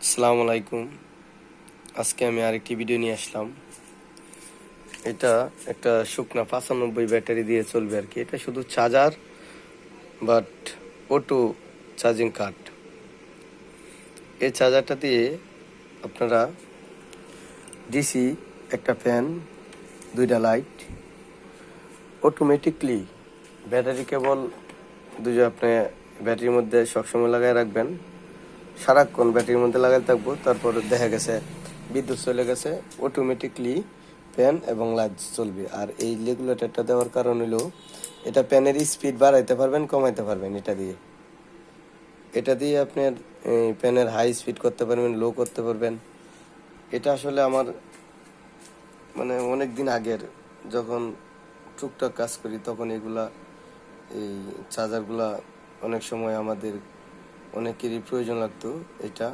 আসসালামু আলাইকুম। আজকে আমি আরেকটি ভিডিও নিয়ে আসলাম। এটা একটা শুকনা 95 ব্যাটারি দিয়ে চলবে আর কি। এটা শুধু charger but auto charging card. এই চার্জারটা দিয়ে আপনারা ডিসি একটা ফ্যান, দুইটা লাইট, অটোমেটিকলি ব্যাটারি কেবল দুটো আপনি ব্যাটারির মধ্যে সবসময় লাগাই রাখবেন। সারাক্ষণ ব্যাটারির মধ্যে লাগাই থাকবো। তারপর দেখা গেছে বিদ্যুৎ চলে গেছে, অটোমেটিকলি ফ্যান এবং লাইট চলবে। আর এই রেগুলেটরটা দেওয়ার কারণ হলো এটা ফ্যানের স্পিড বাড়াইতে পারবেন, কমাইতে পারবেন। এটা দিয়ে আপনার ফ্যানের হাই স্পিড করতে পারবেন, লো করতে পারবেন। এটা আসলে আমার মানে অনেক দিন আগের, যখন টুকটাক কাজ করি তখন এই চার্জারগুলা অনেক সময় আমাদের অনেকেরই প্রয়োজন লাগতো। এটা